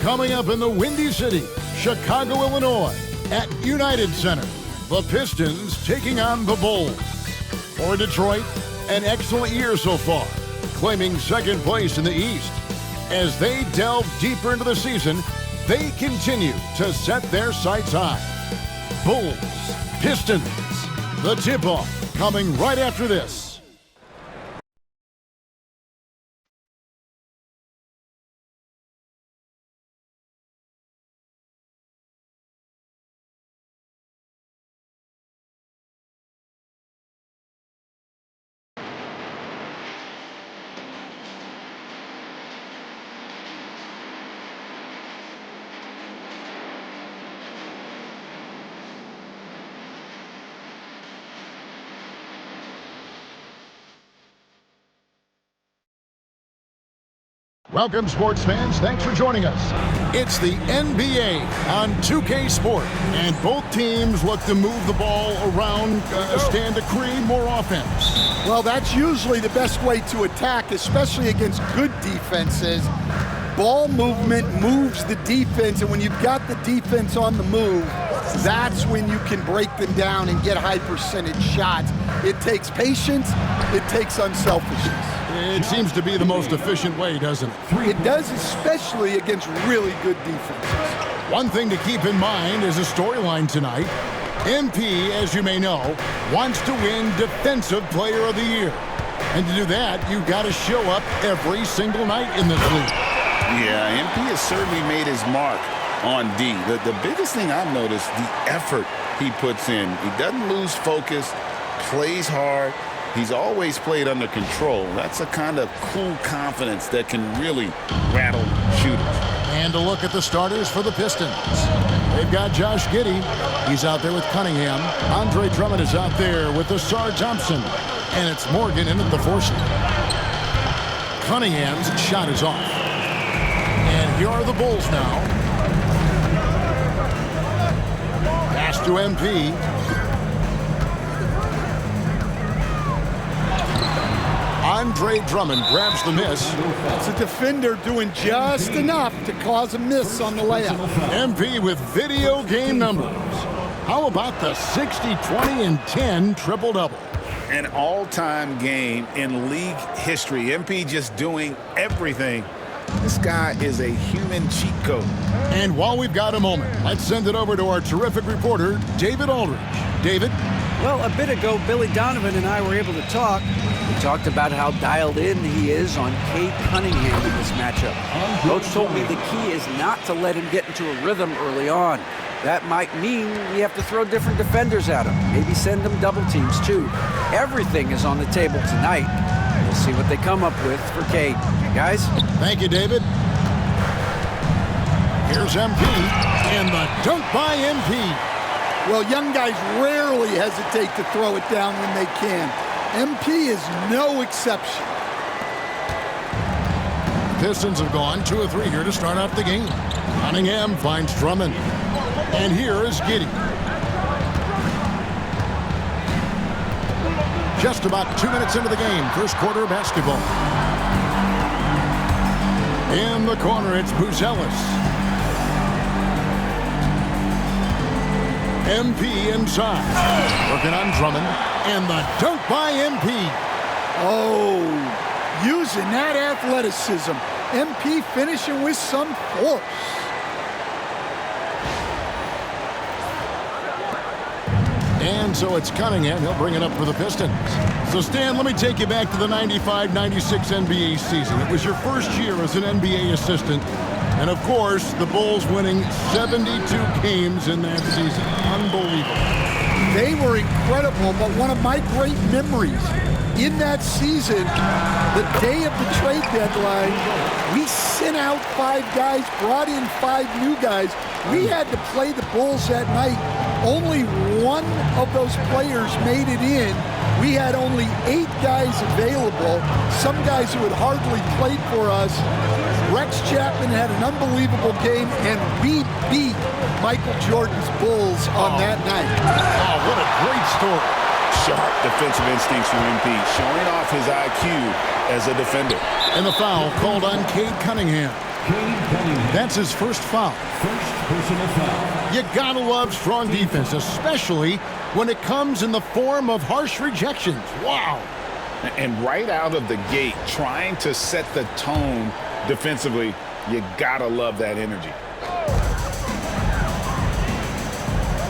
Coming up in the Windy City, Chicago, Illinois, at United Center, the Pistons taking on the Bulls. For Detroit, an excellent year so far, claiming second place in the East. As they delve deeper into the season, they continue to set their sights high. Bulls, Pistons, the tip-off coming right after this. Welcome, sports fans. Thanks for joining us. It's the NBA on 2K Sport, and both teams look to move the ball around, stand to create more offense. Well, that's usually the best way to attack, especially against good defenses. Ball movement moves the defense, and when you've got the defense on the move, that's when you can break them down and get high percentage shots. It takes patience, it takes unselfishness. It seems to be the most efficient way, doesn't it? It does, especially against really good defenses. One thing to keep in mind is a storyline tonight. MP, as you may know, wants to win Defensive Player of the Year. And to do that, you've got to show up every single night in this league. Yeah, MP has certainly made his mark on D. The biggest thing I've noticed, the effort he puts in. He doesn't lose focus, plays hard. He's always played under control. That's a kind of cool confidence that can really rattle shooters. And a look at the starters for the Pistons. They've got Josh Giddey. He's out there with Cunningham. Andre Drummond is out there with Asar Thompson. And it's Morgan in at the force. Cunningham's shot is off. And here are the Bulls now. Pass to MP. Andre Drummond grabs the miss. It's a defender doing just enough to cause a miss on the layup. MP with video game numbers. How about the 60, 20, and 10 triple-double? An all-time game in league history. MP just doing everything. This guy is a human cheat code. And while we've got a moment, let's send it over to our terrific reporter, David Aldridge. David? Well, a bit ago, Billy Donovan and I were able to talk. We talked about how dialed in he is on Cade Cunningham in this matchup. Coach told me the key is not to let him get into a rhythm early on. That might mean we have to throw different defenders at him. Maybe send them double teams, too. Everything is on the table tonight. We'll see what they come up with for Cade. Guys? Thank you, David. Here's MP, and the dunk by MP. Well, young guys rarely hesitate to throw it down when they can. MP is no exception. Pistons have gone 2 of 3 here to start out the game. Cunningham finds Drummond. And here is Giddey. Just about 2 minutes into the game, first quarter of basketball. In the corner, it's Buzelis. MP inside. Working on Drummond. And the dunk by MP. Oh, using that athleticism. MP finishing with some force. And so it's Cunningham. He'll bring it up for the Pistons. So, Stan, let me take you back to the 95-96 NBA season. It was your first year as an NBA assistant. And, of course, the Bulls winning 72 games in that season. Unbelievable. incredible, but one of my great memories in that season, the day of the trade deadline, we sent out 5 guys, brought in 5 new guys. We had to play the Bulls that night. Only one of those players made it in. We had only 8 guys available, some guys who had hardly played for us. Rex Chapman had an unbelievable game, and we beat Michael Jordan's Bulls on that night. Oh, what a great story. Sharp defensive instincts from MP, showing off his IQ as a defender. And the foul called on Cade Cunningham. That's his first foul. First personal foul. You gotta love strong defense, especially when it comes in the form of harsh rejections. Wow. And right out of the gate, trying to set the tone defensively, you gotta love that energy.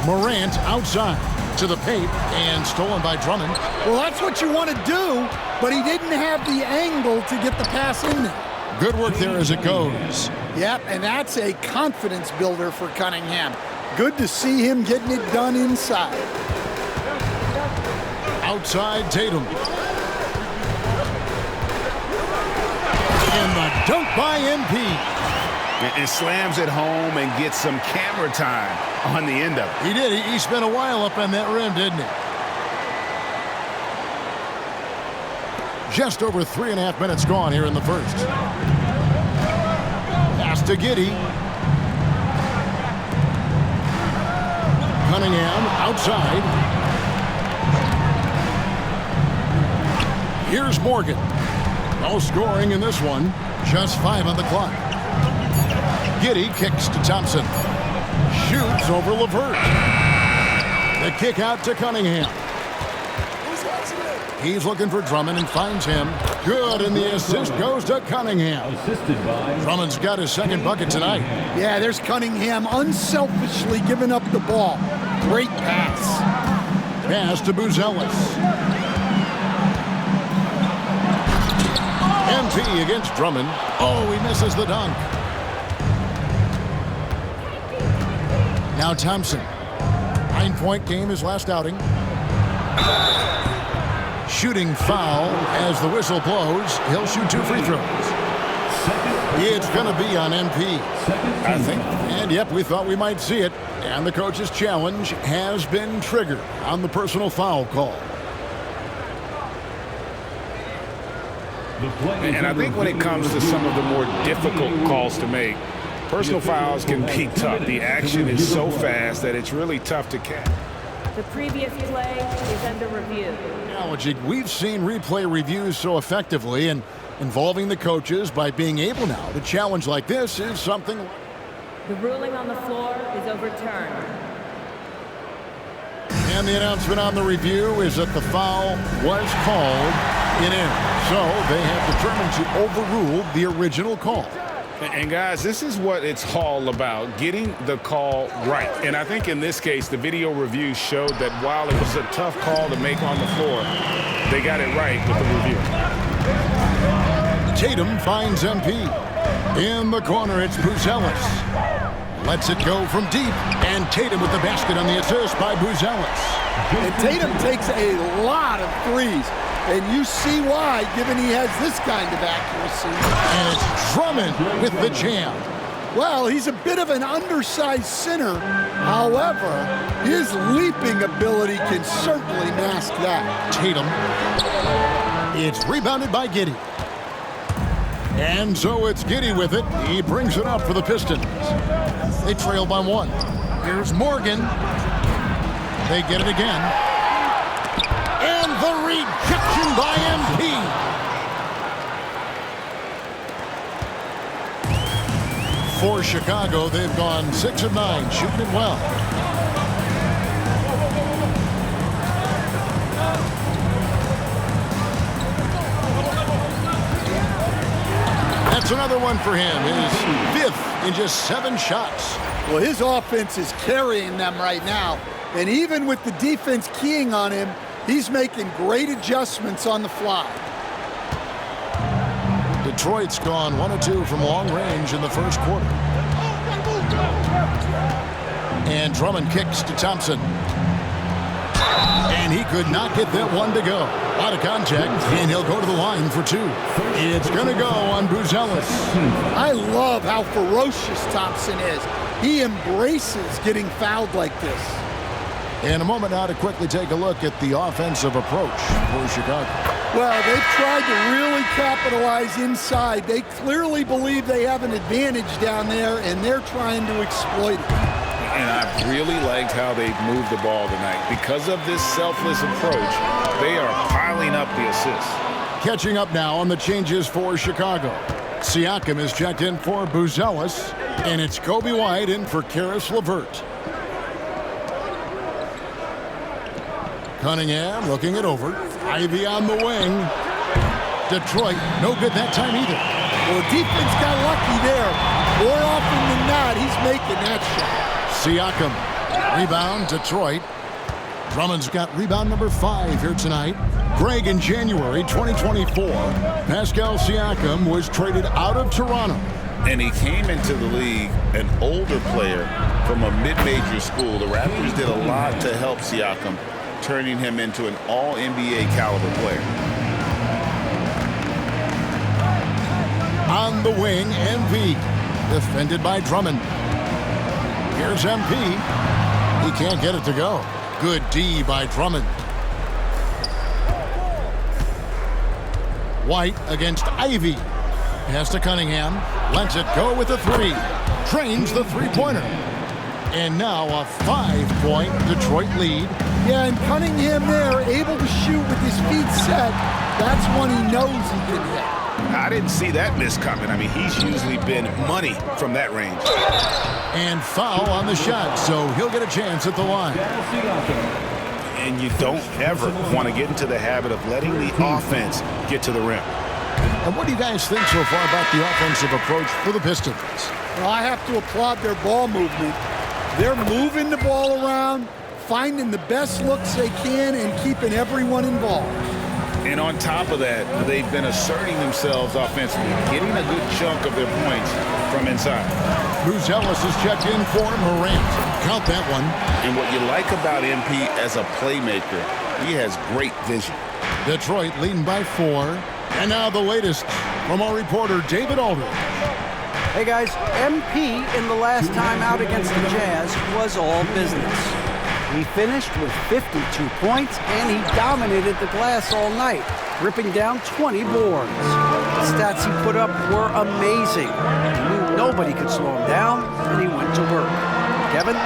Morant outside to the paint and stolen by Drummond. Well, that's what you want to do, but he didn't have the angle to get the pass in there. Good work there as it goes. Yep, and that's a confidence builder for Cunningham. Good to see him getting it done inside. Outside Tatum. And the dunk by MP. And slams it home and gets some camera time on the end of it. He did. He spent a while up on that rim, didn't he? Just over 3.5 minutes gone here in the first. Pass to Giddey. Cunningham outside. Here's Morgan. No scoring in this one. Just 5 on the clock. Giddey kicks to Thompson. Shoots over LeVert. The kick out to Cunningham. He's looking for Drummond and finds him. Good, and the assist goes to Cunningham. Assisted by Drummond's got his second bucket tonight. Yeah, there's Cunningham unselfishly giving up the ball. Great pass. Pass to Buzelis. MP against Drummond. Oh, he misses the dunk. Now Thompson. 9-point game his last outing. Shooting foul as the whistle blows. He'll shoot 2 free throws. It's going to be on MP. I think. And yep, we thought we might see it. And the coach's challenge has been triggered on the personal foul call. And I think when it comes to some of the more difficult calls to make, personal fouls can be tough. The action is so fast that it's really tough to catch. The previous play is under review. We've seen replay reviews so effectively and involving the coaches by being able now to challenge like this is something. The ruling on the floor is overturned. And the announcement on the review is that the foul was called in error. So they have determined to overrule the original call. And guys, this is what it's all about, getting the call right. And I think in this case, the video review showed that while it was a tough call to make on the floor, they got it right with the review. Tatum finds MP. In the corner, it's Buzelis. Lets it go from deep, and Tatum with the basket on the assist by Buzelis. And Tatum takes a lot of threes. And you see why, given he has this kind of accuracy. And it's Drummond with the jam. Well, he's a bit of an undersized center. However, his leaping ability can certainly mask that. Tatum. It's rebounded by Giddey. And so it's Giddey with it. He brings it up for the Pistons. They trail by 1. Here's Morgan. They get it again. And the rejection by MP. For Chicago, they've gone 6 of 9, shooting it well. That's another one for him. His 5th in just 7 shots. Well, his offense is carrying them right now. And even with the defense keying on him, he's making great adjustments on the fly. Detroit's gone 1 of 2 from long range in the first quarter. And Drummond kicks to Thompson. And he could not get that one to go. Out of contact, and he'll go to the line for 2. It's going to go on Buzelis. I love how ferocious Thompson is. He embraces getting fouled like this. In a moment now to quickly take a look at the offensive approach for Chicago. Well, they've tried to really capitalize inside. They clearly believe they have an advantage down there, and they're trying to exploit it. And I really liked how they moved the ball tonight. Because of this selfless approach, they are piling up the assists. Catching up now on the changes for Chicago. Siakam is checked in for Buzelis, and it's Kobe White in for Karis LeVert. Cunningham looking it over. Ivy on the wing. Detroit, no good that time either. Well, defense got lucky there. More often than not, he's making that shot. Siakam, rebound, Detroit. Drummond's got rebound number 5 here tonight. Greg, in January 2024, Pascal Siakam was traded out of Toronto. And he came into the league an older player from a mid-major school. The Raptors did a lot to help Siakam, turning him into an all-NBA caliber player. On the wing, MP, defended by Drummond. Here's MP. He can't get it to go. Good D by Drummond. White against Ivy. Pass to Cunningham. Lets it go with a 3. Trains the three-pointer. And now a 5-point Detroit lead. Yeah, and Cunningham there, able to shoot with his feet set. That's when he knows he can hit. I didn't see that miss coming. I mean, he's usually been money from that range. And foul on the shot, so he'll get a chance at the line. And you don't ever want to get into the habit of letting the offense get to the rim. And what do you guys think so far about the offensive approach for the Pistons? Well, I have to applaud their ball movement. They're moving the ball around, finding the best looks they can, and keeping everyone involved. And on top of that, they've been asserting themselves offensively, getting a good chunk of their points from inside. Buzelis is checked in for Morant. Count that one. And what you like about MP as a playmaker, he has great vision. Detroit leading by 4. And now the latest from our reporter, David Aldridge. Hey guys, MP in the last time out against the Jazz was all business. He finished with 52 points, and he dominated the glass all night, ripping down 20 boards. The stats he put up were amazing. He knew nobody could slow him down, and he went to work. Kevin?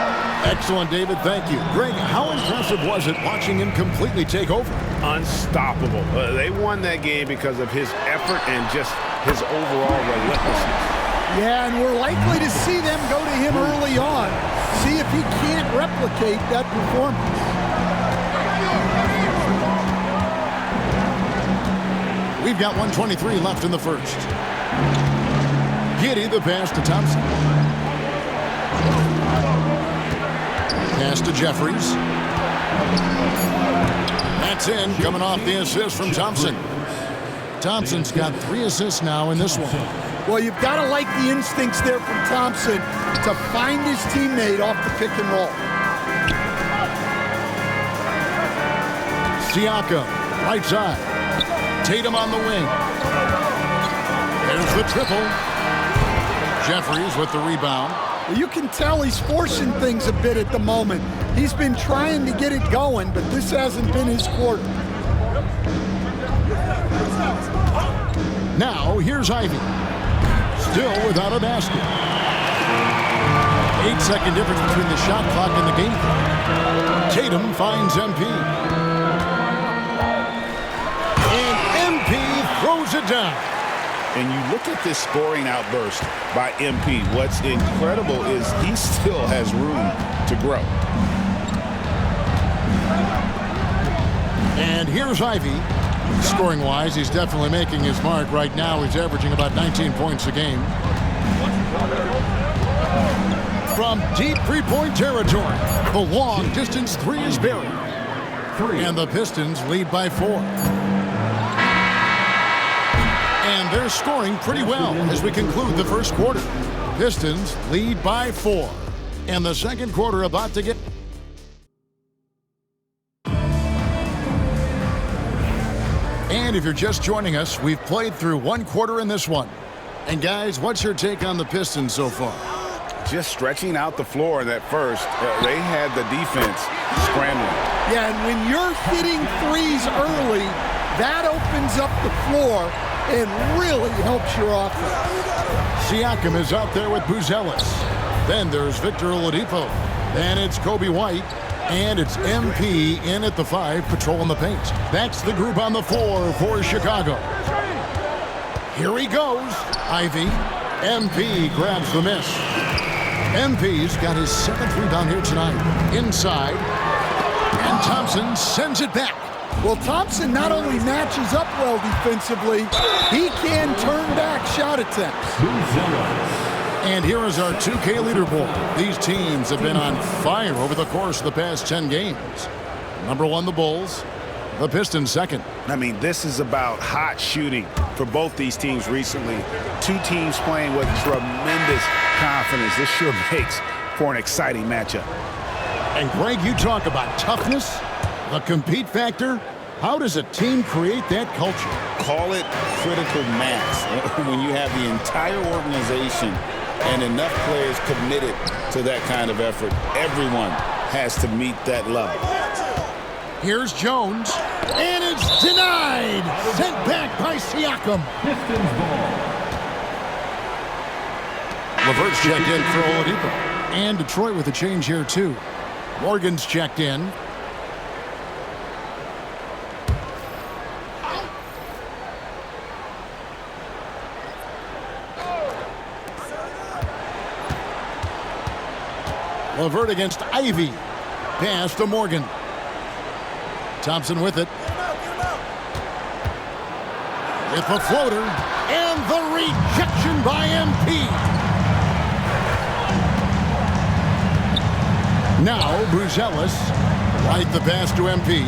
Excellent, David. Thank you. Greg, how impressive was it watching him completely take over? Unstoppable. They won that game because of his effort and just his overall relentlessness. Yeah, and we're likely to see them go to him early on. See if he can't replicate that performance. We've got 1:23 left in the first. Giddey the pass to Thompson. Pass to Jeffries. That's in, coming off the assist from Thompson. Thompson's got 3 assists now in this one. Well, you've got to like the instincts there from Thompson to find his teammate off the pick and roll. Siakam, right side. Tatum on the wing. There's the triple. Jeffries with the rebound. You can tell he's forcing things a bit at the moment. He's been trying to get it going, but this hasn't been his quarter. Now, here's Ivy. Still without a basket. 8-second difference between the shot clock and the game clock. Tatum finds MP. And MP throws it down. And you look at this scoring outburst by MP. What's incredible is he still has room to grow. And here's Ivy. Scoring-wise, he's definitely making his mark. Right now, he's averaging about 19 points a game. From deep three-point territory, the long-distance 3 is buried. And the Pistons lead by 4. And they're scoring pretty well as we conclude the first quarter. Pistons lead by 4. And the second quarter about to get... And if you're just joining us, we've played through one quarter in this one. And guys, what's your take on the Pistons so far? Just stretching out the floor in that first. They had the defense scrambling. Yeah, and when you're hitting threes early, that opens up the floor and really helps your offense. Siakam is out there with Buzelis. Then there's Victor Oladipo. Then it's Kobe White. And it's MP in at the 5, patrolling the paint. That's the group on the floor for Chicago. Here he goes. Ivy. MP grabs the miss. MP's got his 7th rebound here tonight. Inside. And Thompson sends it back. Well, Thompson not only matches up well defensively, he can turn back shot attempts. And here is our 2K leaderboard. These teams have been on fire over the course of the past 10 games. Number 1, the Bulls. The Pistons second. I mean, this is about hot shooting for both these teams recently. Two teams playing with tremendous confidence. This sure makes for an exciting matchup. And Greg, you talk about toughness, the compete factor. How does a team create that culture? Call it critical mass. When you have the entire organization and enough players committed to that kind of effort, everyone has to meet that level. Here's Jones, and it's denied. Sent back by Siakam. Pistons ball. Levert's checked in for Oladipo. And Detroit with a change here, too. Morgan's checked in. Levert against Ivy. Pass to Morgan. Thompson with it. With the floater. And the rejection by MP. Now Buzelis. Right the pass to MP.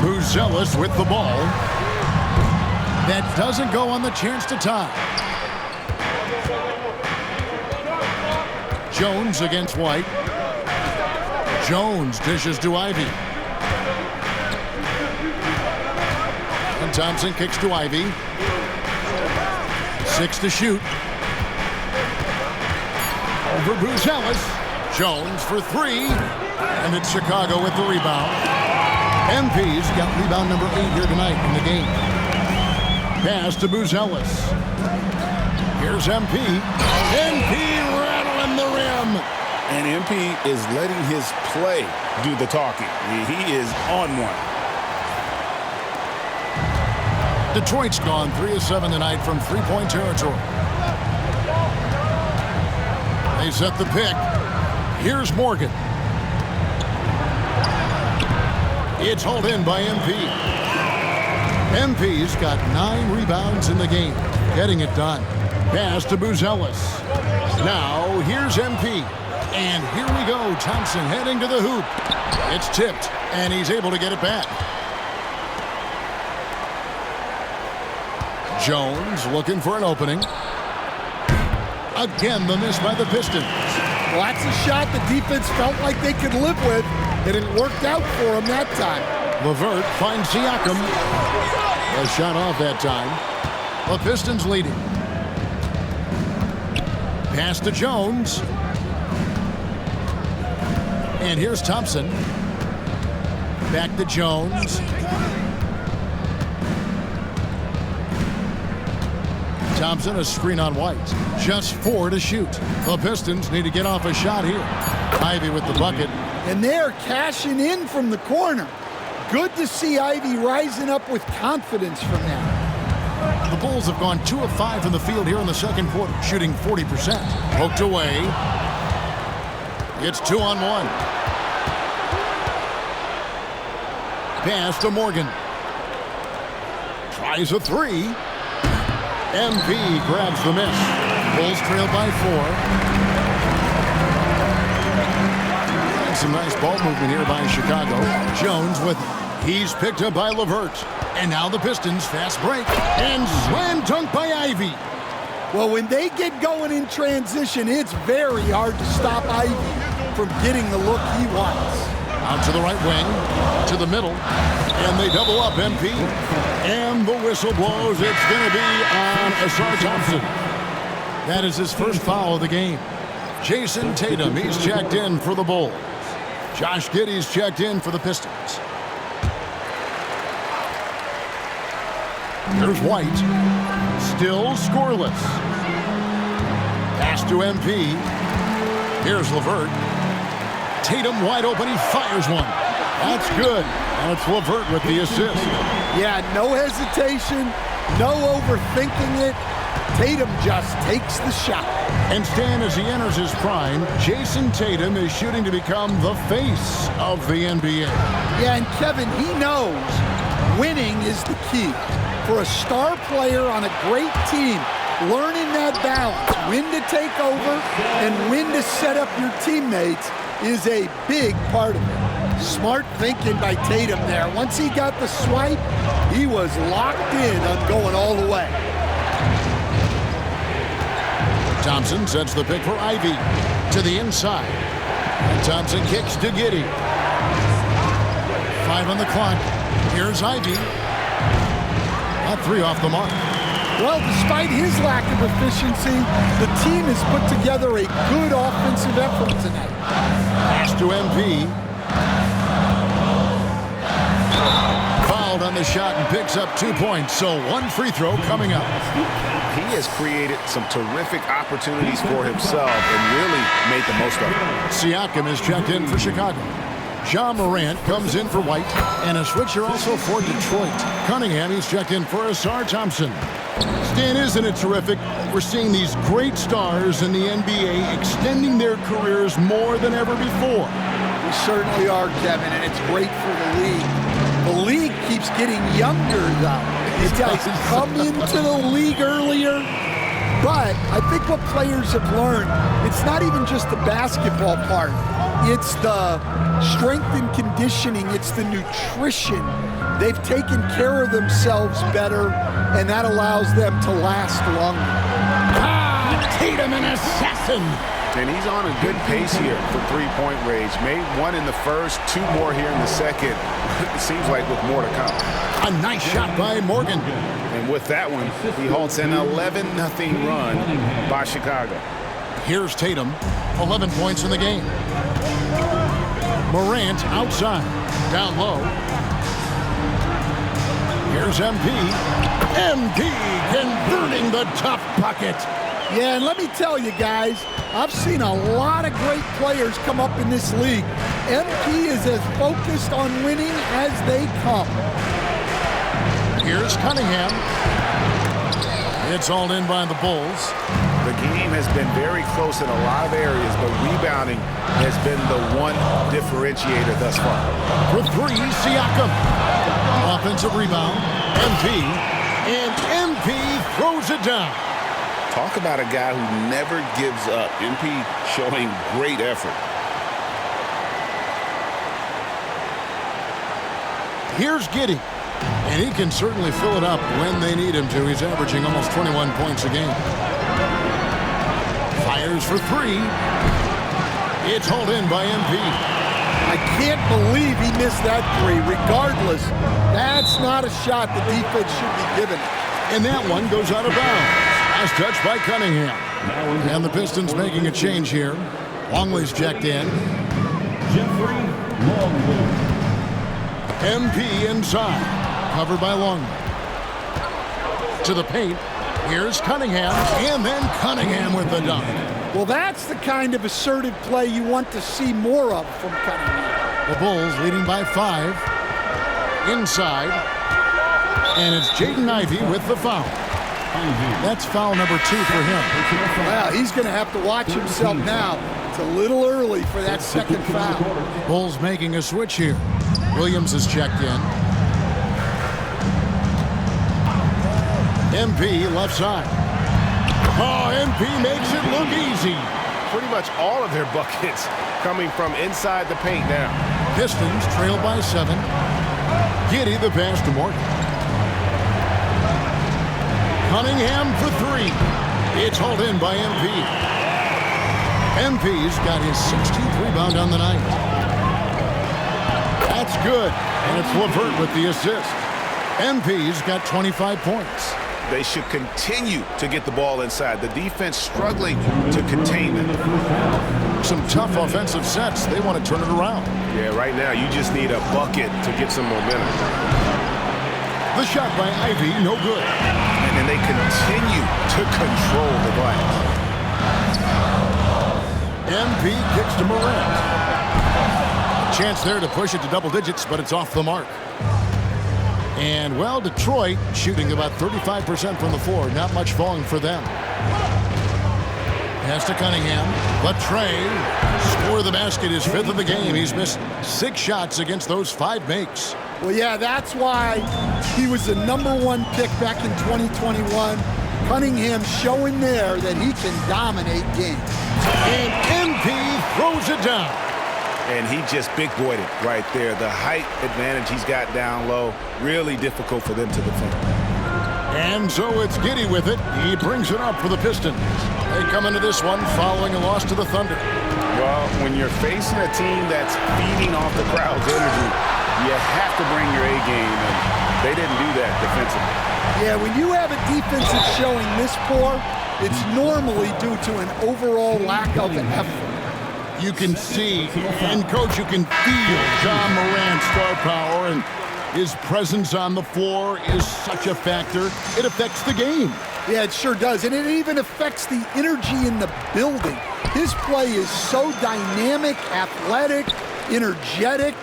Buzelis with the ball. That doesn't go on the chance to tie. Jones against White. Jones dishes to Ivy. And Thompson kicks to Ivy. 6 to shoot. Over Buzelis. Jones for 3. And it's Chicago with the rebound. MP's got rebound number 8 here tonight in the game. Pass to Buzelis. Here's MP. MP rattling the rim. And MP is letting his play do the talking. He is on one. Detroit's gone 3 of 7 tonight from three-point territory. They set the pick. Here's Morgan. It's hauled in by MP. MP's got 9 rebounds in the game, getting it done. Pass to Buzelis. Now here's MP. And here we go. Thompson heading to the hoop. It's tipped, and he's able to get it back. Jones looking for an opening. Again, the miss by the Pistons. Well, that's a shot the defense felt like they could live with, and it worked out for them that time. Levert finds Siakam. A shot off that time. The Pistons leading. Pass to Jones. And here's Thompson. Back to Jones. Thompson, a screen on White. Just 4 to shoot. The Pistons need to get off a shot here. Ivy with the bucket. And they're cashing in from the corner. Good to see Ivy rising up with confidence from that. The Bulls have gone 2 of 5 from the field here in the second quarter, shooting 40%. Poked away. It's 2-on-1. Pass to Morgan. Tries a 3. MP grabs the miss. Bulls trail by 4. And some nice ball movement here by Chicago. Jones with it. He's picked up by Levert. And now the Pistons fast break. And slam dunk by Ivy. Well, when they get going in transition, it's very hard to stop Ivy from getting the look he wants. Out to the right wing, to the middle, and they double up MP. And the whistle blows. It's going to be on Asar Thompson. That is his first foul of the game. Jayson Tatum, he's checked in for the Bulls. Josh Giddey's checked in for the Pistons. Here's White. Still scoreless. Pass to MP. Here's LeVert. Tatum wide open. He fires one. That's good. And it's LeVert with the assist. Yeah, no hesitation. No overthinking it. Tatum just takes the shot. And Stan, as he enters his prime, Jayson Tatum is shooting to become the face of the NBA. Yeah, and Kevin, he knows winning is the key. For a star player on a great team, learning that balance, when to take over and when to set up your teammates, is a big part of it. Smart thinking by Tatum there. Once he got the swipe, he was locked in on going all the way. Thompson sets the pick for Ivy to the inside. And Thompson kicks to Giddey. 5 on the clock. Here's Ivy. Not 3 off the mark. Well, despite his lack of efficiency, the team has put together a good offensive effort tonight. Pass to MP. Fouled on the shot and picks up 2 points. So 1 free throw coming up. He has created some terrific opportunities for himself and really made the most of it. Siakam is checked in for Chicago. Ja Morant comes in for White. And a switcher also for Detroit. Cunningham, he's checked in for Asar Thompson. Stan, isn't it terrific? We're seeing these great stars in the NBA extending their careers more than ever before. We certainly are, Kevin, and it's great for the league. The league keeps getting younger, though. These guys come into the league earlier, but I think what players have learned, it's not even just the basketball part. It's the strength and conditioning. It's the nutrition. They've taken care of themselves better, and that allows them to last longer. Tatum, an assassin. And he's on a good pace here for three-point range. Made 1 in the first, 2 more here in the second. It seems like with more to come. A nice shot by Morgan. And with that one, he halts an 11-0 run by Chicago. Here's Tatum, 11 points in the game. Morant outside, down low. Here's MP. MP converting the tough bucket. Yeah, and let me tell you guys, I've seen a lot of great players come up in this league. MP is as focused on winning as they come. Here's Cunningham. It's hauled in by the Bulls. The game has been very close in a lot of areas, but rebounding has been the one differentiator thus far. For 3, Siakam. Offensive rebound, MP. And MP throws it down. Talk about a guy who never gives up. MP showing great effort. Here's Giddey. And he can certainly fill it up when they need him to. He's averaging almost 21 points a game. Fires for 3. It's hauled in by MP. I can't believe he missed that 3. Regardless, that's not a shot the defense should be giving. And that one goes out of bounds. Last touch by Cunningham. And the Pistons making a change here. Longley's checked in. Jeffrey Longley. MP inside. Covered by Longley. To the paint. Here's Cunningham. And then Cunningham with the dunk. Well, that's the kind of assertive play you want to see more of from Cunningham. The Bulls leading by 5. Inside. And it's Jaden Ivey with the foul. That's foul number 2 for him. Well, he's going to have to watch himself now. It's a little early for that second foul. Bulls making a switch here. Williams is checked in. MP left side. Oh, MP makes it look easy. Pretty much all of their buckets coming from inside the paint now. Pistons trail by 7. Giddey the pass to Morgan. Cunningham for 3. It's hauled in by MP. MP's got his 16th rebound on the night. good, and it's LeVert with the assist. MP's got 25 points. They should continue to get the ball inside. The defense struggling to contain them. Some tough offensive sets. They want to turn it around. Yeah, right now you just need a bucket to get some momentum. The shot by Ivy, no good. And then they continue to control the glass. MP kicks to Morant. Chance there to push it to double digits, but it's off the mark. And, well, Detroit shooting about 35% from the floor. Not much falling for them. Pass to Cunningham. But Trey score the basket, his 5th of the game. He's missed 6 shots against those 5 makes. Well, yeah, that's why he was the #1 pick back in 2021. Cunningham showing there that he can dominate games. And MP throws it down. And he just big-boyed it right there. The height advantage he's got down low, really difficult for them to defend. And so it's Giddey with it. He brings it up for the Pistons. They come into this one following a loss to the Thunder. Well, when you're facing a team that's feeding off the crowd's energy, you have to bring your A game, and they didn't do that defensively. Yeah, when you have a defense that's showing this poor, it's normally due to an overall lack of effort. You can see, and Coach, you can feel John Morant's star power, and his presence on the floor is such a factor. It affects the game. Yeah, it sure does, and it even affects the energy in the building. His play is so dynamic, athletic, energetic.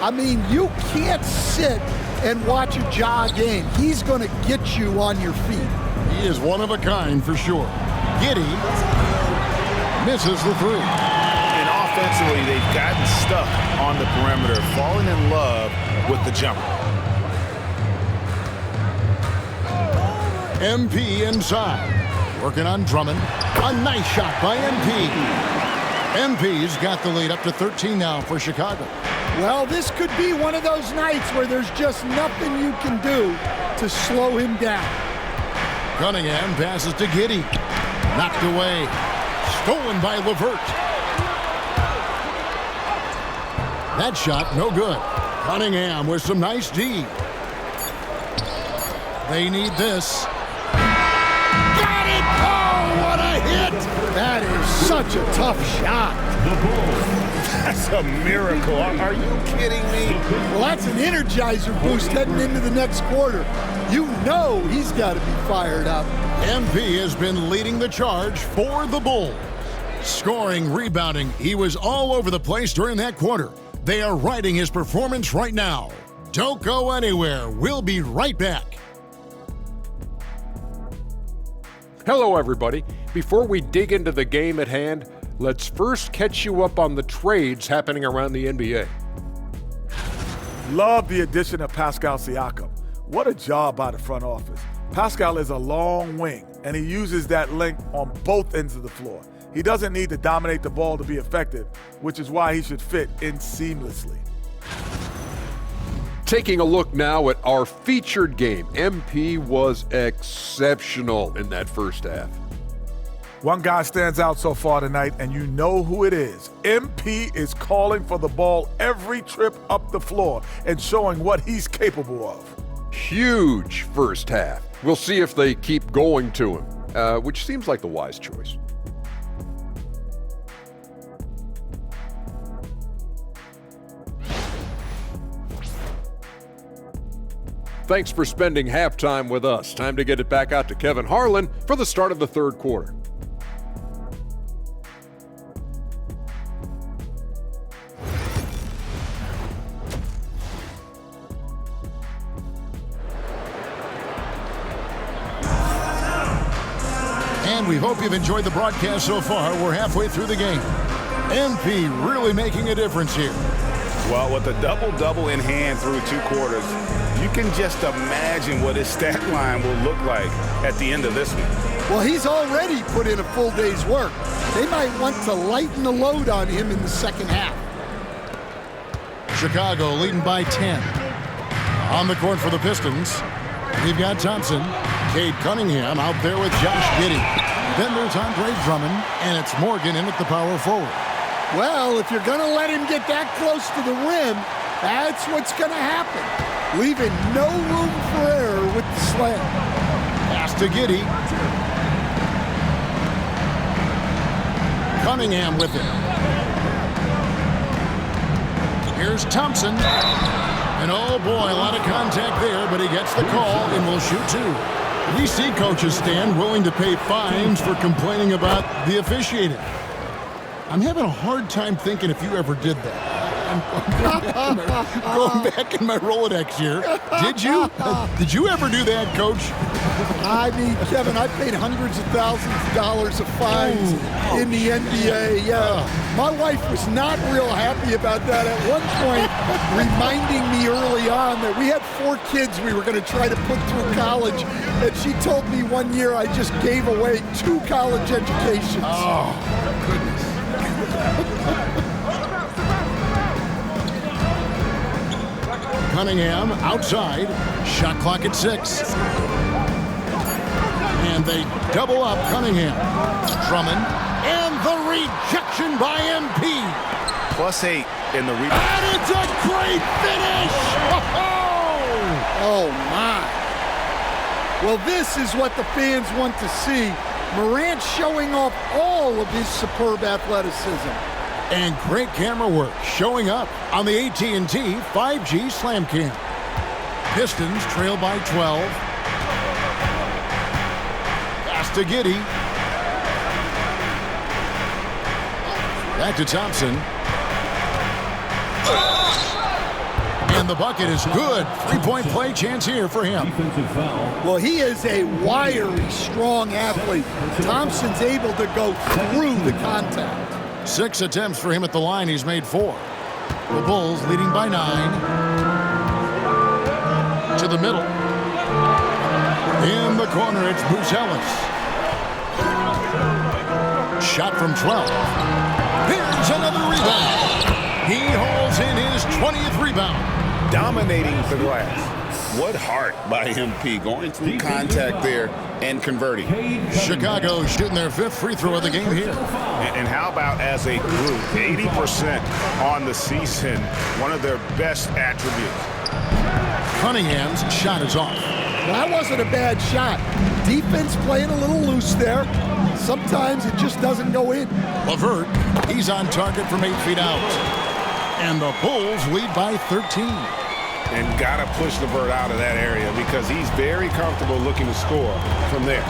I mean, you can't sit and watch a Ja game. He's going to get you on your feet. He is one of a kind for sure. Giddey misses the three. Offensively, they've gotten stuck on the perimeter, falling in love with the jumper. MP inside, working on Drummond. A nice shot by MP. MP's got the lead up to 13 now for Chicago. Well, this could be one of those nights where there's just nothing you can do to slow him down. Cunningham passes to Giddey. Knocked away. Stolen by LeVert. That shot, no good. Cunningham with some nice D. They need this. Got it! Oh, what a hit! That is such a tough shot. That's a miracle. Are you kidding me? Well, that's an energizer boost heading into the next quarter. You know he's got to be fired up. MP has been leading the charge for the Bulls. Scoring, rebounding, he was all over the place during that quarter. They are riding his performance right now. Don't go anywhere. We'll be right back. Hello, everybody. Before we dig into the game at hand, let's first catch you up on the trades happening around the NBA. Love the addition of Pascal Siakam. What a job by the front office. Pascal is a long wing, and he uses that length on both ends of the floor. He doesn't need to dominate the ball to be effective, which is why he should fit in seamlessly. Taking a look now at our featured game, MP was exceptional in that first half. One guy stands out so far tonight, and you know who it is. MP is calling for the ball every trip up the floor and showing what he's capable of. Huge first half. We'll see if they keep going to him, which seems like the wise choice. Thanks for spending halftime with us. Time to get it back out to Kevin Harlan for the start of the third quarter. And we hope you've enjoyed the broadcast so far. We're halfway through the game. MP really making a difference here. Well, with a double-double in hand through 2 quarters, you can just imagine what his stat line will look like at the end of this one. Well, he's already put in a full day's work. They might want to lighten the load on him in the second half. Chicago leading by 10. On the court for the Pistons, we've got Thompson. Cade Cunningham out there with Josh Giddey. Then there's Andre Drummond, and it's Morgan in at the power forward. Well, if you're going to let him get that close to the rim, That's what's going to happen. Leaving no room for error with the slam. Pass to Giddey. Cunningham with it. Here's Thompson. And oh boy, a lot of contact there, but he gets the call and will shoot two. We see coaches stand willing to pay fines for complaining about the officiating. I'm having a hard time thinking if you ever did that. I'm going back in my Rolodex here. Did you? Did you ever do that, Coach? I mean, Kevin, I paid hundreds of thousands of dollars of fines in the NBA. Yeah, my wife was not real happy about that. At one point, reminding me early on that we had 4 kids we were going to try to put through college, and she told me one year I just gave away 2 college educations. Oh, goodness. Cunningham outside. Shot clock at 6. And they double up Cunningham. Drummond. And the rejection by MP. +8 in the rebound. And it's a great finish! Oh, my. Well, this is what the fans want to see. Morant showing off all of his superb athleticism. And great camera work showing up on the AT&T 5G Slam Cam. Pistons trail by 12. Pass to Giddey. Back to Thompson. And the bucket is good. 3-point play chance here for him. Defensive foul. Well, he is a wiry, strong athlete. Thompson's able to go through the contact. 6 attempts for him at the line. He's made 4. The Bulls leading by 9. To the middle. In the corner, it's Bruce Ellis. Shot from 12. Here's another rebound. He hauls in his 20th rebound. Dominating the glass. What heart by MP going through contact there and converting. Chicago shooting their 5th free throw of the game here. And how about as a group, 80% on the season, one of their best attributes. Cunningham's shot is off. That wasn't a bad shot. Defense playing a little loose there. Sometimes it just doesn't go in. LeVert, he's on target from 8 feet out. And the Bulls lead by 13. And got to push LeVert out of that area because he's very comfortable looking to score from there.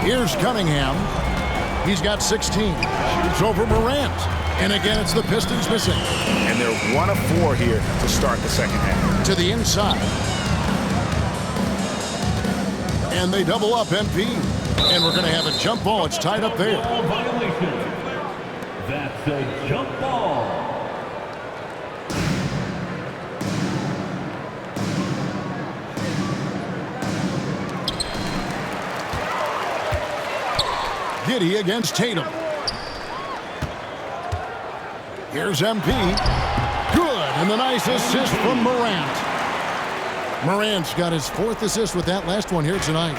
Here's Cunningham. He's got 16. Shoots over Morant. And again, it's the Pistons missing. And they're 1 of 4 here to start the second half. To the inside. And they double up MP. And we're going to have a jump ball. It's tied up there. Violation. That's a jump ball. Giddey against Tatum. Here's MP. Good, and the nice assist from Morant. Morant's got his 4th assist with that last one here tonight.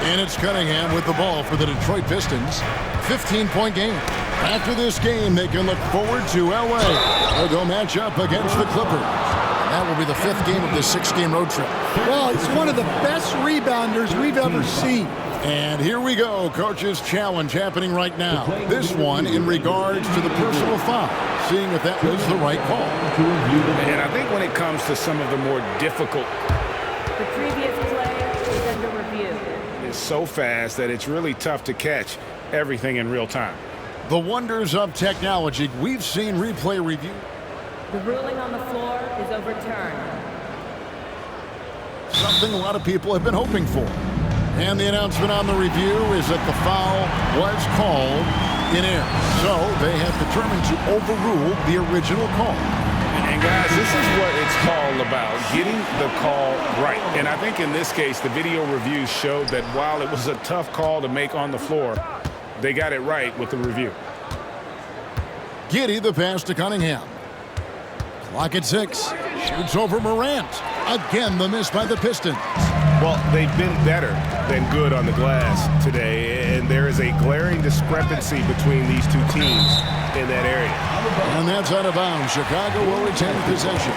And it's Cunningham with the ball for the Detroit Pistons. 15-point game. After this game, they can look forward to LA. They'll go match up against the Clippers. And that will be the 5th game of this 6-game road trip. Well, it's one of the best rebounders we've ever seen. And here we go, Coach's Challenge happening right now. This one in regards to the personal foul, seeing if that was the right call. And I think when it comes to some of the more difficult, The previous play is under review. it's so fast that it's really tough to catch everything in real time. The wonders of technology. We've seen replay review. The ruling on the floor is overturned. Something a lot of people have been hoping for. And the announcement on the review is that the foul was called in error. So they have determined to overrule the original call. And guys, this is what it's all about, getting the call right. And I think in this case, the video review showed that while it was a tough call to make on the floor, they got it right with the review. Giddey, the pass to Cunningham. Clock at 6. Shoots over Morant. Again, the miss by the Pistons. Well, they've been better than good on the glass today, and there is a glaring discrepancy between these two teams in that area. And that's out of bounds. Chicago will retain possession.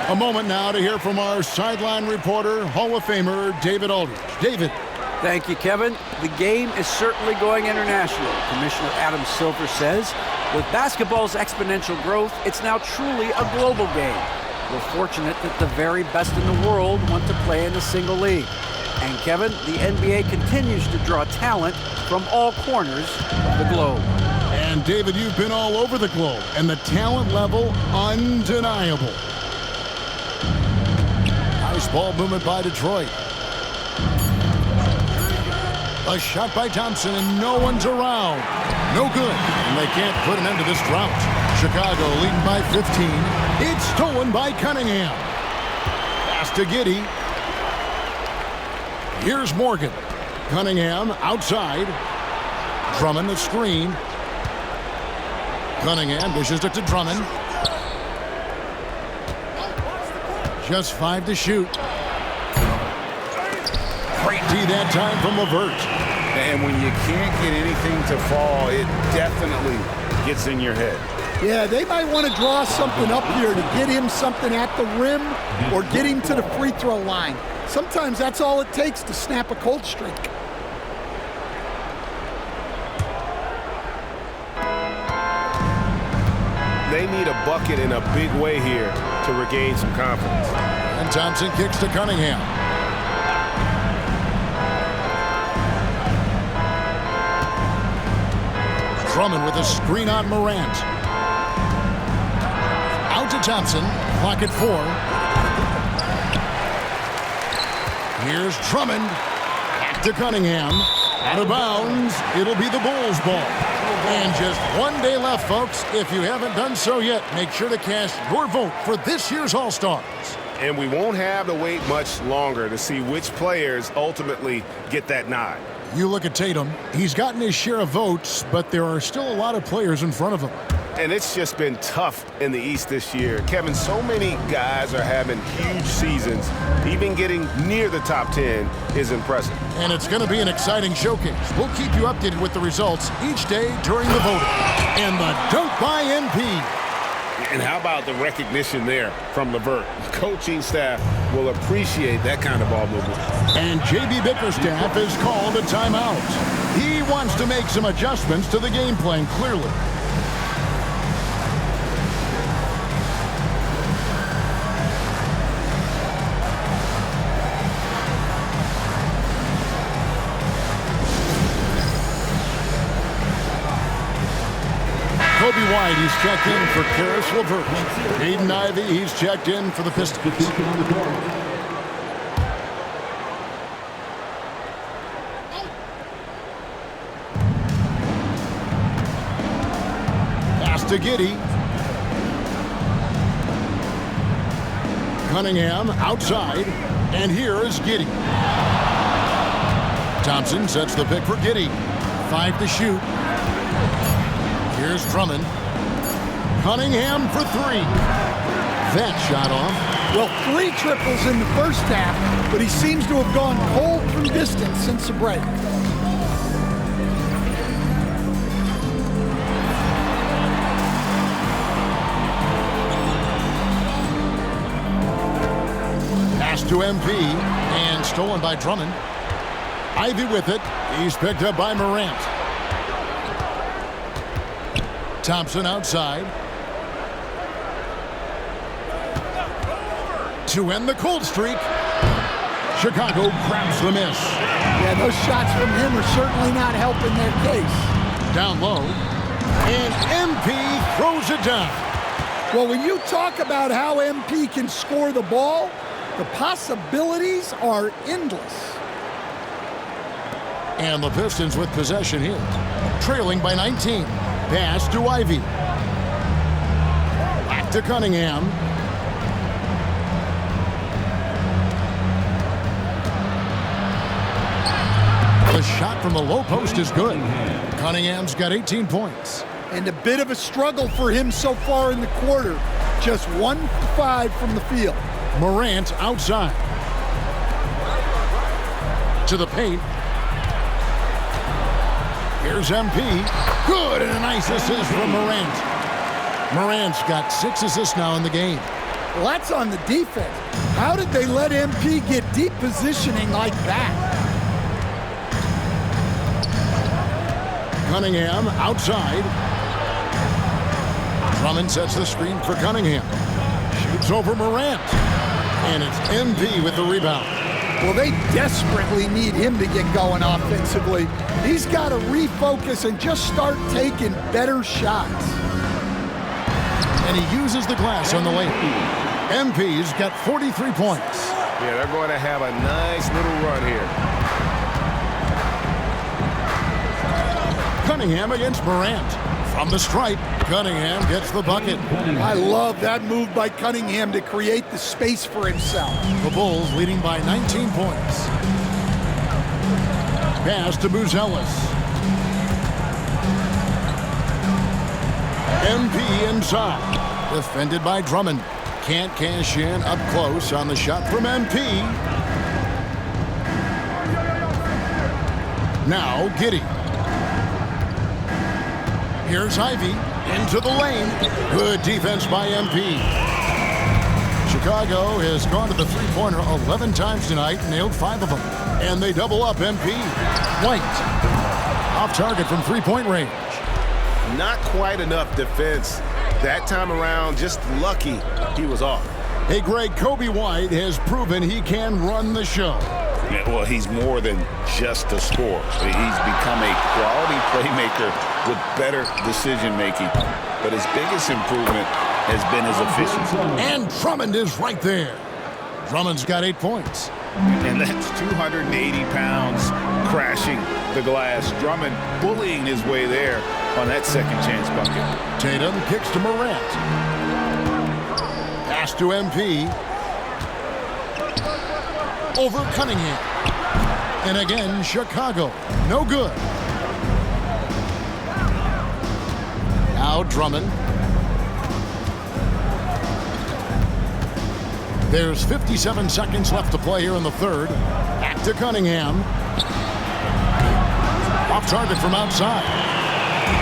A moment now to hear from our sideline reporter, Hall of Famer David Aldridge. David. Thank you, Kevin. The game is certainly going international. Commissioner Adam Silver says, with basketball's exponential growth, it's now truly a global game. We're fortunate that the very best in the world want to play in a single league. And Kevin, the NBA continues to draw talent from all corners of the globe. And David, you've been all over the globe, and the talent level undeniable. Nice ball movement by Detroit. A shot by Thompson, and no one's around. No good, and they can't put an end to this drought. Chicago leading by 15. It's stolen by Cunningham. Pass to Giddey. Here's Morgan. Cunningham outside. Drummond the screen. Cunningham dishes it to Drummond. Just 5 to shoot. Great D that time from LeVert. And when you can't get anything to fall, it definitely gets in your head. Yeah, they might want to draw something up here to get him something at the rim or get him to the free throw line. Sometimes that's all it takes to snap a cold streak. They need a bucket in a big way here to regain some confidence. And Thompson kicks to Cunningham. Drummond with a screen on Morant. Out to Thompson. Clock at 4. Here's Drummond. Back to Cunningham. Out of bounds. It'll be the Bulls' ball. And just 1 day left, folks. If you haven't done so yet, make sure to cast your vote for this year's All-Stars. And we won't have to wait much longer to see which players ultimately get that nod. You look at Tatum. He's gotten his share of votes, but there are still a lot of players in front of him. And it's just been tough in the East this year. Kevin, so many guys are having huge seasons. Even getting near the top 10 is impressive. And it's going to be an exciting showcase. We'll keep you updated with the results each day during the voting. And the dunk by MP. And how about the recognition there from LeVert? The coaching staff will appreciate that kind of ball movement. And J.B. Bickerstaff has called a timeout. He wants to make some adjustments to the game plan, clearly. Kobe White, he's checked in for Karis LeVert. Aiden Ivey, he's checked in for the Pistons. Pass to Giddey. Cunningham outside, and here is Giddey. Thompson sets the pick for Giddey. 5 to shoot. Here's Drummond. Cunningham for 3. That shot off. Well, 3 triples in the first half, but he seems to have gone cold from distance since the break. Pass to MP, and stolen by Drummond. Ivy with it. He's picked up by Morant. Thompson outside. To end the cold streak. Chicago grabs the miss. Yeah, those shots from him are certainly not helping their case. Down low. And MP throws it down. Well, when you talk about how MP can score the ball, the possibilities are endless. And the Pistons with possession here. Trailing by 19. Pass to Ivy. Back to Cunningham. The shot from the low post is good. Cunningham's got 18 points. And a bit of a struggle for him so far in the quarter. Just 1 for 5 from the field. Morant outside. To the paint. Here's MP. Good, and a nice assist from Morant. Morant's got 6 assists now in the game. Well, that's on the defense. How did they let MP get deep positioning like that? Cunningham outside. Drummond sets the screen for Cunningham. Shoots over Morant. And it's MP with the rebound. Well, they desperately need him to get going offensively. He's got to refocus and just start taking better shots. And he uses the glass on the lane. MP's got 43 points. Yeah, they're going to have a nice little run here. Cunningham against Morant. From the stripe, Cunningham gets the bucket. I love that move by Cunningham to create the space for himself. The Bulls leading by 19 points. Pass to Buzelis. MP inside. Defended by Drummond. Can't cash in up close on the shot from MP. Now Giddey. Here's Ivy into the lane. Good defense by MP. Chicago has gone to the three-pointer 11 times tonight, nailed 5 of them. And they double up MP. White off target from three-point range. Not quite enough defense that time around. Just lucky he was off. Hey, Greg, Kobe White has proven he can run the show. Yeah, well, he's more than just a scorer. He's become a quality playmaker with better decision-making. But his biggest improvement has been his efficiency. And Drummond is right there. Drummond's got 8 points. And that's 280 pounds crashing the glass. Drummond bullying his way there on that second chance bucket. Tatum kicks to Morant. Pass to MP. Over Cunningham. And again, Chicago. No good. Now Drummond. There's 57 seconds left to play here in the third. Back to Cunningham. Off target from outside.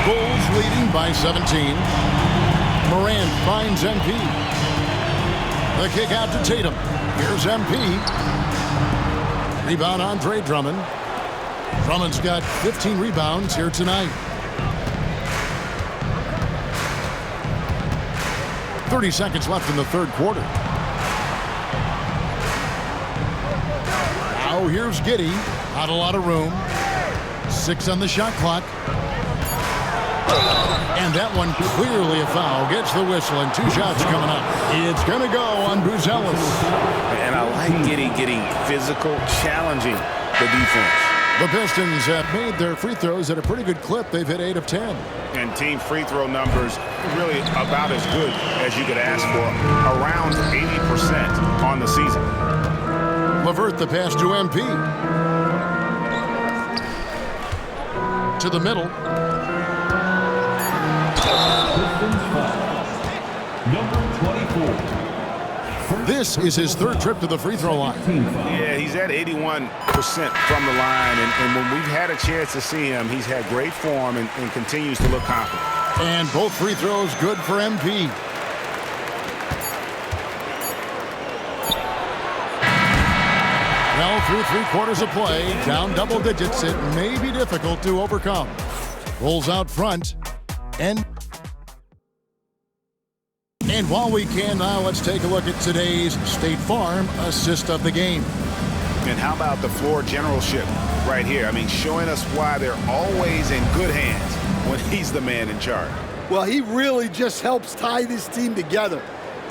Bulls leading by 17. Morant finds MP. The kick out to Tatum. Here's MP. Rebound Andre Drummond. Drummond's got 15 rebounds here tonight. 30 seconds left in the third quarter. Now here's Giddey. Not a lot of room. 6 on the shot clock. And that one clearly a foul. Gets the whistle and 2 shots coming up. It's going to go on Buzelis. And I like getting physical, challenging the defense. The Pistons have made their free throws at a pretty good clip. They've hit 8 of 10. And team free throw numbers really about as good as you could ask for. Around 80% on the season. LeVert the pass to MP. To the middle. Number 24. This is his third trip to the free throw line. Yeah, he's at 81% from the line, and when we've had a chance to see him, he's had great form and continues to look confident. And both free throws good for MP. Well, through 3 quarters of play, down double digits, it may be difficult to overcome. Bulls out front, and while we can now, let's take a look at today's State Farm assist of the game. And how about the floor generalship right here? I mean, showing us why they're always in good hands when he's the man in charge. Well, he really just helps tie this team together.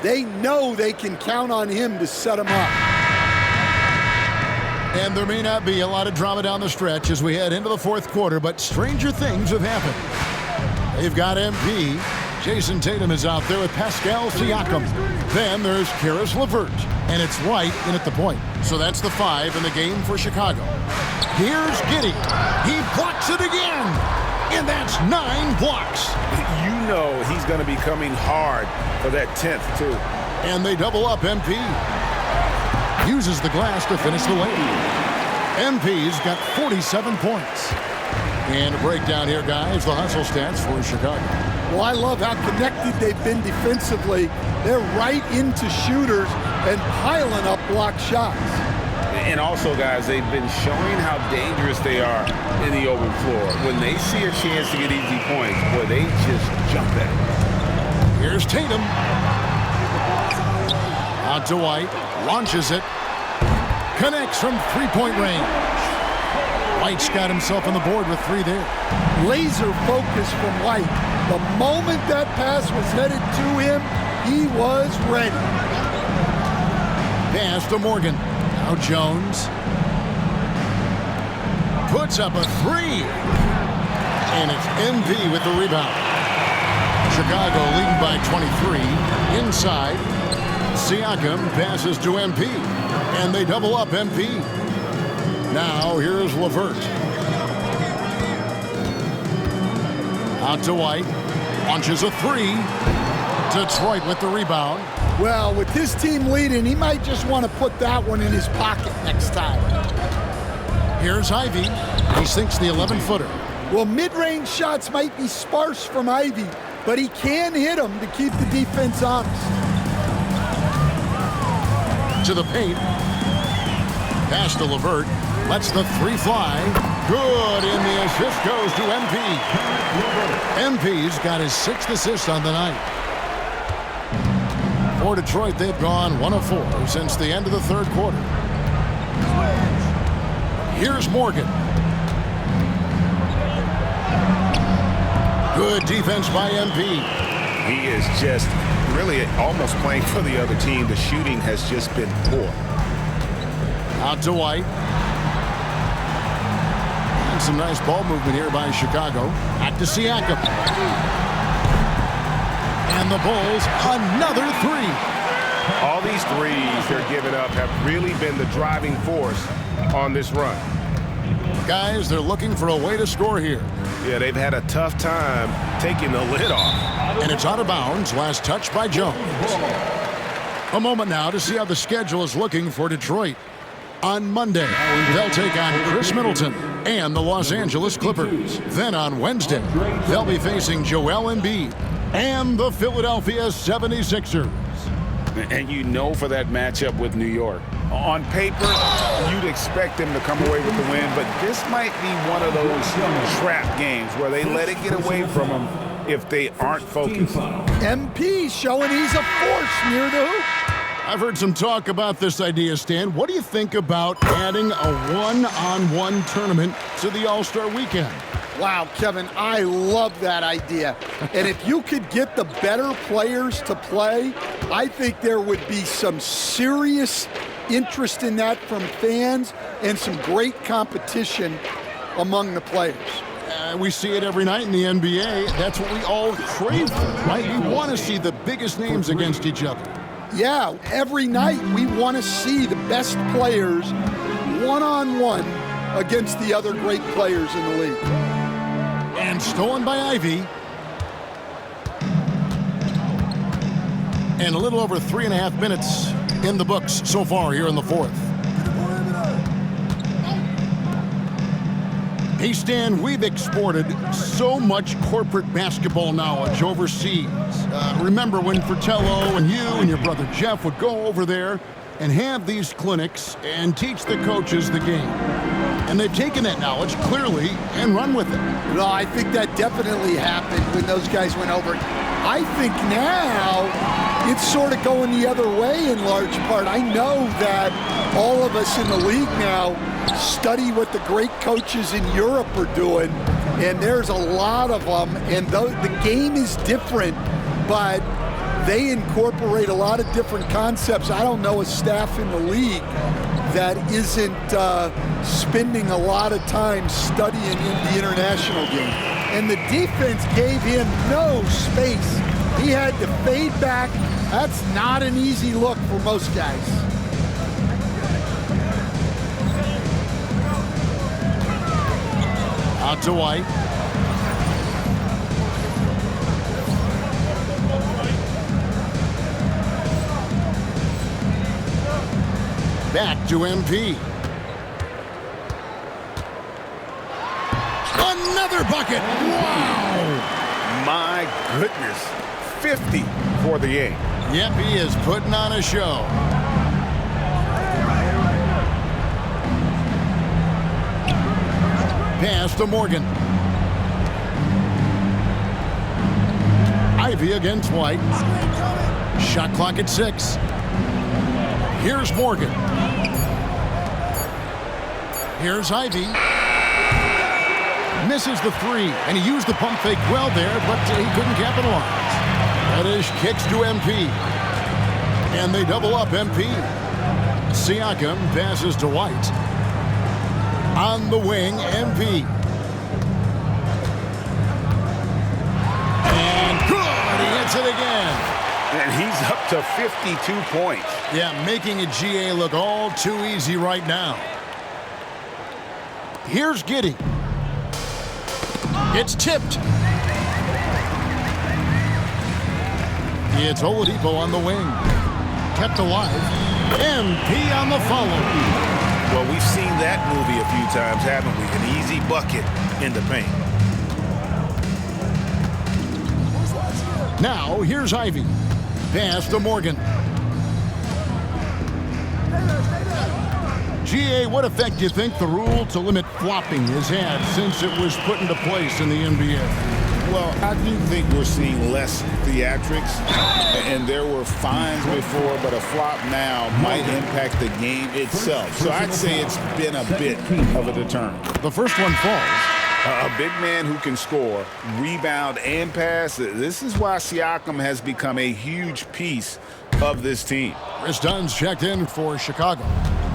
They know they can count on him to set them up. And there may not be a lot of drama down the stretch as we head into the fourth quarter, but stranger things have happened. They've got MP. Jayson Tatum is out there with Pascal Siakam. Then there's Karis LeVert, and it's White in at the point. So that's the 5 in the game for Chicago. Here's Giddey. He blocks it again, and that's 9 blocks. You know he's going to be coming hard for that 10th, too. And they double up MP. Uses the glass to finish the lane. MP's got 47 points. And a breakdown here, guys, the hustle stats for Chicago. Well, I love how connected they've been defensively. They're right into shooters and piling up block shots. And also, guys, they've been showing how dangerous they are in the open floor. When they see a chance to get easy points, boy, they just jump at it. Here's Tatum. Out to White. Launches it. Connects from three-point range. White's got himself on the board with 3 there. Laser focus from White. The moment that pass was headed to him, he was ready. Pass to Morgan. Now Jones. Puts up a 3. And it's MP with the rebound. Chicago leading by 23. Inside. Siakam passes to MP. And they double up MP. Now here's LeVert. Out to White. Launches a 3. Detroit with the rebound. Well, with his team leading, he might just want to put that one in his pocket next time. Here's Ivy. He sinks the 11-footer. Well, mid-range shots might be sparse from Ivy, but he can hit them to keep the defense honest. To the paint. Pass to LeVert. Lets the 3 fly. Good, and the assist goes to MP. MP's got his 6th assist on the night. For Detroit, they've gone 1 of 4 since the end of the 3rd quarter. Here's Morgan. Good defense by MP. He is just really almost playing for the other team. The shooting has just been poor. Out to White. And some nice ball movement here by Chicago. Back to Siakam. And the Bulls, another 3. All these threes they're giving up have really been the driving force on this run. Guys, they're looking for a way to score here. Yeah, they've had a tough time taking the lid off. And it's out of bounds. Last touch by Jones. A moment now to see how the schedule is looking for Detroit. On Monday, they'll take on Chris Middleton and the Los Angeles Clippers. Then on Wednesday, they'll be facing Joel Embiid and the Philadelphia 76ers. And you know for that matchup with New York. On paper, you'd expect them to come away with the win, but this might be one of those trap games where they let it get away from them if they aren't focused. MP showing he's a force near the hoop. I've heard some talk about this idea, Stan. What do you think about adding a one-on-one tournament to the All-Star Weekend? Wow, Kevin, I love that idea. And if you could get the better players to play, I think there would be some serious interest in that from fans and some great competition among the players. We see it every night in the NBA. That's what we all crave for, right? We want to see the biggest names against each other. Yeah, every night we want to see the best players one-on-one against the other great players in the league. And stolen by Ivy. And a little over 3.5 minutes in the books so far here in the 4th. Hey, Stan, we've exported so much corporate basketball knowledge overseas. Remember when Fratello and you and your brother Jeff would go over there and have these clinics and teach the coaches the game? And they've taken that knowledge clearly and run with it. No, I think that definitely happened when those guys went over. I think now it's sort of going the other way in large part. I know that all of us in the league now study what the great coaches in Europe are doing, and there's a lot of them, and the game is different, but they incorporate a lot of different concepts. I don't know a staff in the league that isn't spending a lot of time studying in the international game. And the defense gave him no space. He had to fade back. That's not an easy look for most guys. Out to White. Back to MP. Another bucket. Wow. My My goodness, 50 for the game. Yep, he is putting on a show. Pass to Morgan. Ivy against White. Shot clock at 6. Here's Morgan. Here's Ivy. Misses the 3, and he used the pump fake well there, but he couldn't capitalize. Reddish kicks to MP. And they double up MP. Siakam passes to White. On the wing, MP. And good! He hits it again. And he's up to 52 points. Yeah, making a GA look all too easy right now. Here's Giddey. It's tipped. It's Oladipo on the wing. Kept alive. MP on the follow. Well, we've seen that movie a few times, haven't we? An easy bucket in the paint. Now, here's Ivy. Pass to Morgan. GA, what effect do you think the rule to limit flopping has had since it was put into place in the NBA? Well, I do think we're seeing less theatrics, and there were fines before, but a flop now might impact the game itself. So I'd say it's been a bit of a deterrent. The first one falls. A big man who can score, rebound, and pass. This is why Siakam has become a huge piece of this team. Chris Dunn's checked in for Chicago.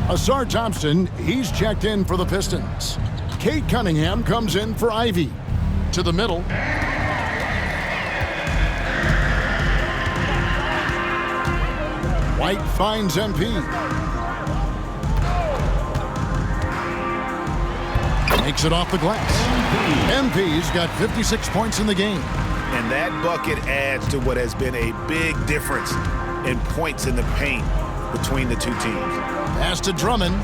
Asar Thompson, he's checked in for the Pistons. Kate Cunningham comes in for Ivy. To the middle. White finds MP. Makes it off the glass. MP's got 56 points in the game. And that bucket adds to what has been a big difference in points in the paint between the two teams. Pass to Drummond.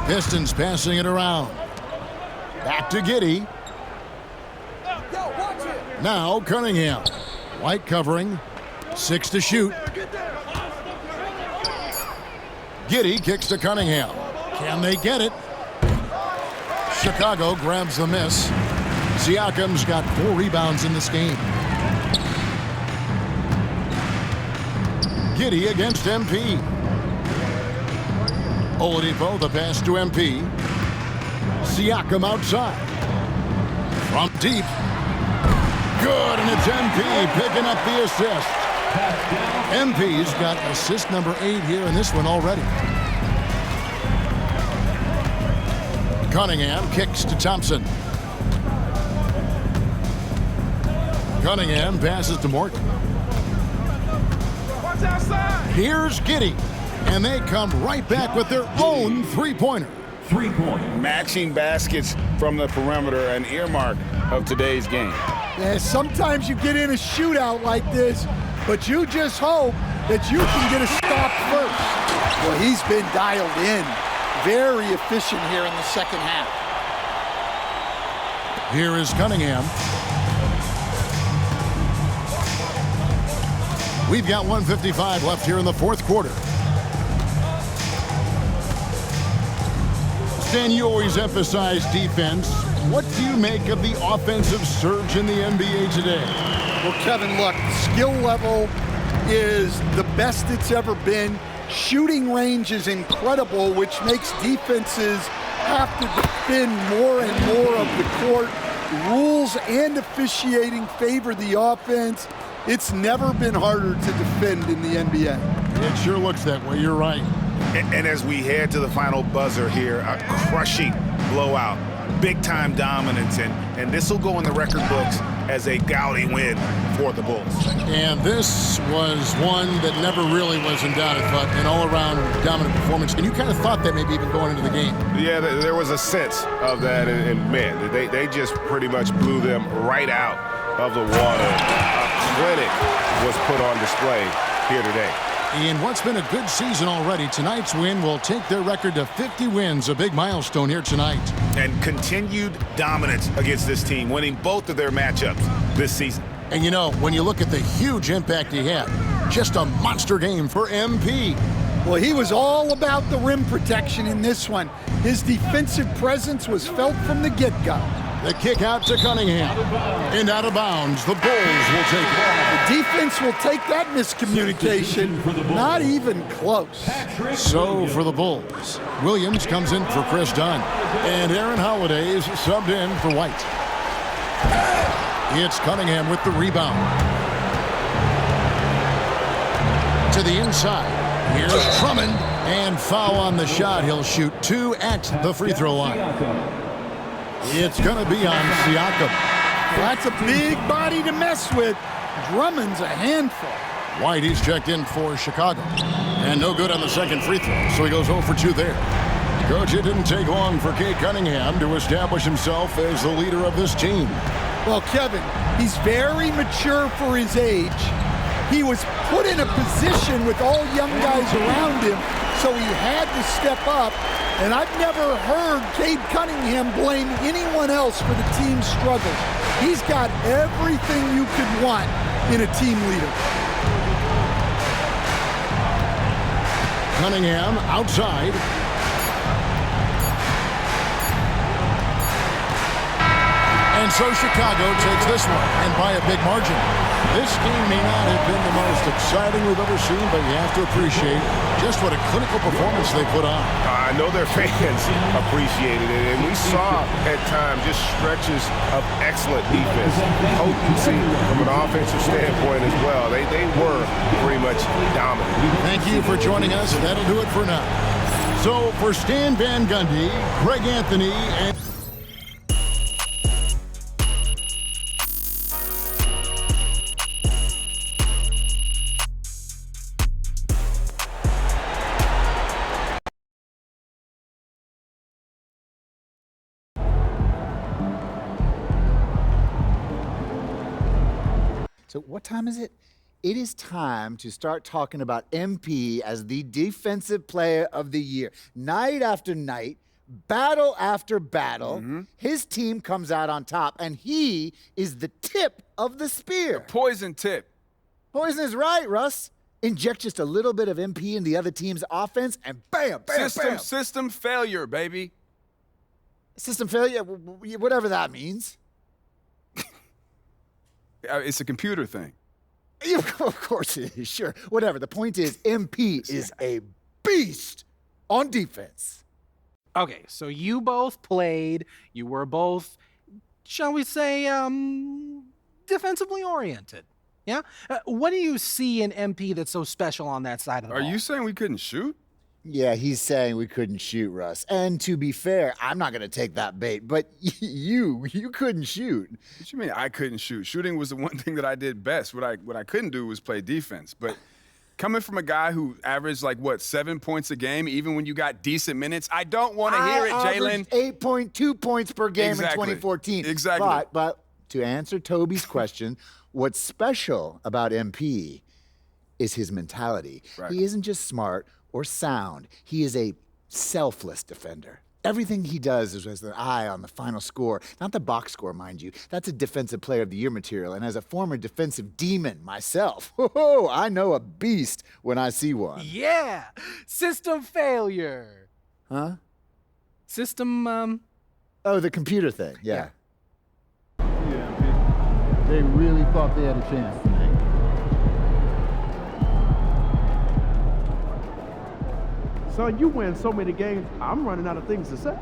Pistons passing it around. Back to Giddey. Now Cunningham. White covering. 6 to shoot. Giddey kicks to Cunningham. Can they get it? Chicago grabs the miss. Siakam's got 4 rebounds in this game. Giddey against MP. Oladipo, the pass to MP. Siakam outside. From deep. Good, and it's MP picking up the assist. MP's got assist number 8 here in this one already. Cunningham kicks to Thompson. Cunningham passes to Morgan. Here's Giddey. And they come right back with their own three-pointer. Matching baskets from the perimeter, an earmark of today's game. Yeah, sometimes you get in a shootout like this, but you just hope that you can get a stop first. Well, he's been dialed in. Very efficient here in the second half. Here is Cunningham. We've got 1:55 left here in the fourth quarter. Stan, you always emphasize defense. What do you make of the offensive surge in the NBA today? Well, Kevin, look, the skill level is the best it's ever been. Shooting range is incredible, which makes defenses have to defend more and more of the court. Rules and officiating favor the offense. It's never been harder to defend in the NBA. It sure looks that way. You're right. And as we head to the final buzzer here, a crushing blowout, big-time dominance, and this will go in the record books as a gaudy win for the Bulls. And this was one that never really was in doubt, but an all-around dominant performance. And you kind of thought that maybe even going into the game. Yeah, there was a sense of that, and man, they just pretty much blew them right out of the water. A clinic was put on display here today. In what's been a good season already, tonight's win will take their record to 50 wins, a big milestone here tonight. And continued dominance against this team, winning both of their matchups this season. And you know, when you look at the huge impact he had, just a monster game for MP. Well, he was all about the rim protection in this one. His defensive presence was felt from the get-go. The kick out to Cunningham. And out of bounds, the Bulls will take it. The defense will take that miscommunication. Not even close. So for the Bulls, Williams comes in for Chris Dunn. And Aaron Holiday is subbed in for White. It's Cunningham with the rebound. To the inside. Here's Drummond. And foul on the shot. He'll shoot 2 at the free throw line. It's going to be on Siakam. That's a big body to mess with. Drummond's a handful. White, he's checked in for Chicago. And no good on the second free throw, so he goes 0 for 2 there. Coach, it didn't take long for Cade Cunningham to establish himself as the leader of this team. Well, Kevin, he's very mature for his age. He was put in a position with all young guys around him, so he had to step up. And I've never heard Cade Cunningham blame anyone else for the team's struggles. He's got everything you could want in a team leader. Cunningham outside. And so Chicago takes this one, and by a big margin. This game may not have been the most exciting we've ever seen, but you have to appreciate just what a clinical performance they put on. I know their fans appreciated it, and we saw at times just stretches of excellent defense, potency from an offensive standpoint as well. They were pretty much dominant. Thank you for joining us. That'll do it for now. So for Stan Van Gundy, Greg Anthony, and So what time is it? It is time to start talking about MP as the Defensive Player of the Year. Night after night, battle after battle, his team comes out on top, and he is the tip of the spear. The poison tip. Poison is right, Russ. Inject just a little bit of MP in the other team's offense, and bam, bam, bam. System failure, baby. System failure, whatever that means. It's a computer thing. Of course it is, sure. Whatever. The point is, MP is a beast on defense. Okay, so you both played. You were both, shall we say, defensively oriented. Yeah? What do you see in MP that's so special on that side of the ball? Are you saying we couldn't shoot? Yeah, he's saying we couldn't shoot, Russ. And to be fair, I'm not going to take that bait, but you couldn't shoot. What you mean I couldn't shoot? Shooting was the one thing that I did best. What I couldn't do was play defense. But coming from a guy who averaged 7 points a game, even when you got decent minutes, I don't want to hear it, Jalen. 8.2 points per game in 2014. Exactly. But to answer Toby's question, what's special about MP is his mentality. Right. He isn't just smart or sound. He is a selfless defender. Everything he does is with an eye on the final score, not the box score, mind you. That's a Defensive Player of the Year material, and as a former defensive demon myself, I know a beast when I see one. Yeah! System failure. Huh? System, Oh, the computer thing, yeah. They really thought they had a chance tonight. Son, you win so many games, I'm running out of things to say.